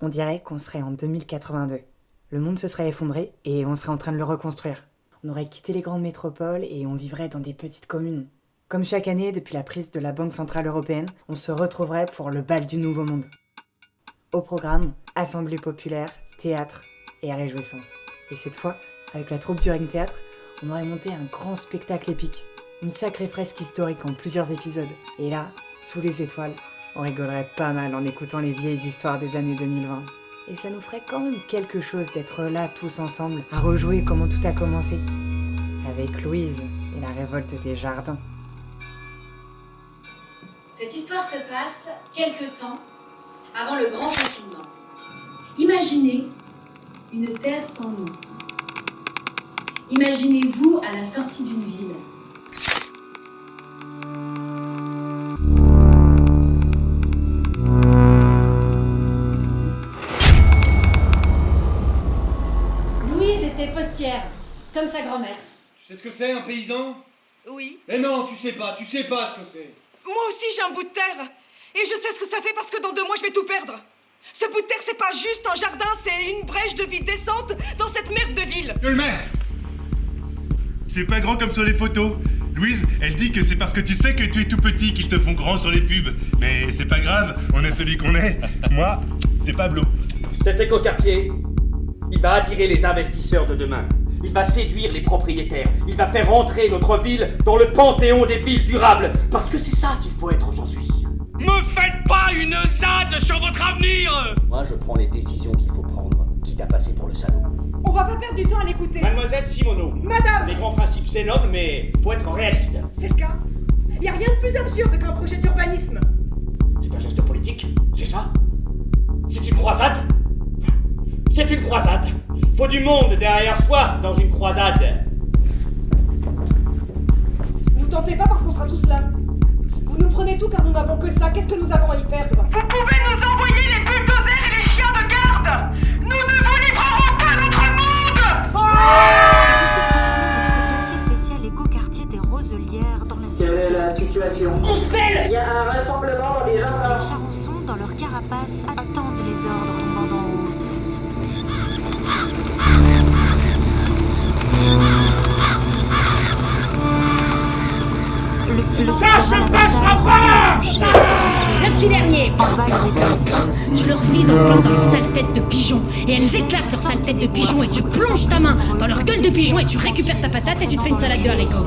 On dirait qu'on serait en 2082. Le monde se serait effondré et on serait en train de le reconstruire. On aurait quitté les grandes métropoles et on vivrait dans des petites communes. Comme chaque année, depuis la prise de la Banque Centrale Européenne, on se retrouverait pour le bal du Nouveau Monde. Au programme, assemblée populaire, théâtre et réjouissance. Et cette fois, avec la troupe du Ring Théâtre, on aurait monté un grand spectacle épique. Une sacrée fresque historique en plusieurs épisodes. Et là, sous les étoiles, on rigolerait pas mal en écoutant les vieilles histoires des années 2020. Et ça nous ferait quand même quelque chose d'être là tous ensemble, à rejouer comment tout a commencé. Avec Louise et la révolte des jardins. Cette histoire se passe quelque temps avant le grand confinement. Imaginez une terre sans nom. Imaginez-vous à la sortie d'une ville. Louise était postière, comme sa grand-mère. Tu sais ce que c'est, un paysan? Oui. Mais non, tu sais pas ce que c'est. Moi aussi j'ai un bout de terre. Et je sais ce que ça fait parce que dans 2 mois je vais tout perdre. Ce bout de terre c'est pas juste un jardin, c'est une brèche de vie décente dans cette merde de ville. Que le maire! C'est pas grand comme sur les photos. Louise, elle dit que c'est parce que tu sais que tu es tout petit qu'ils te font grand sur les pubs. Mais c'est pas grave, on est celui qu'on est. Moi, c'est Pablo. Cet écoquartier, il va attirer les investisseurs de demain. Il va séduire les propriétaires. Il va faire entrer notre ville dans le panthéon des villes durables. Parce que c'est ça qu'il faut être aujourd'hui. Me faites pas une ZAD sur votre avenir! Moi, je prends les décisions qu'il faut prendre, quitte à passer pour le salaud. On va pas perdre du temps à l'écouter. Mademoiselle Simoneau. Madame! Les grands principes c'est noble, mais faut être réaliste. C'est le cas. Y a rien de plus absurde qu'un projet d'urbanisme. C'est un geste politique, c'est ça? C'est une croisade? C'est une croisade. Faut du monde derrière soi dans une croisade. Nous tentez pas parce qu'on sera tous là. Vous nous prenez tout car nous n'avons que ça. Qu'est-ce que nous avons à y perdre? Vous pouvez nous envoyer les bulldozers et les chiens de garde. Nous ne vous livrerons pas notre monde. Et tout de suite reprenons notre dossier spécial écoquartier des Roselières dans la suite. Quelle est la situation? On se pèle. Il y a un rassemblement dans les jardins. Les charançons, dans leur carapace, attendent les ordres tombant d'en haut. Le silence devant la bataille remplit les tranchées. Le petit dernier! En vagues épaisses. Tu leur vises en plein dans leur sale tête de pigeon et elles éclatent leur sale tête de pigeon et tu plonges ta main dans leur gueule de pigeon et tu récupères ta patate et tu te fais une salade de haricots.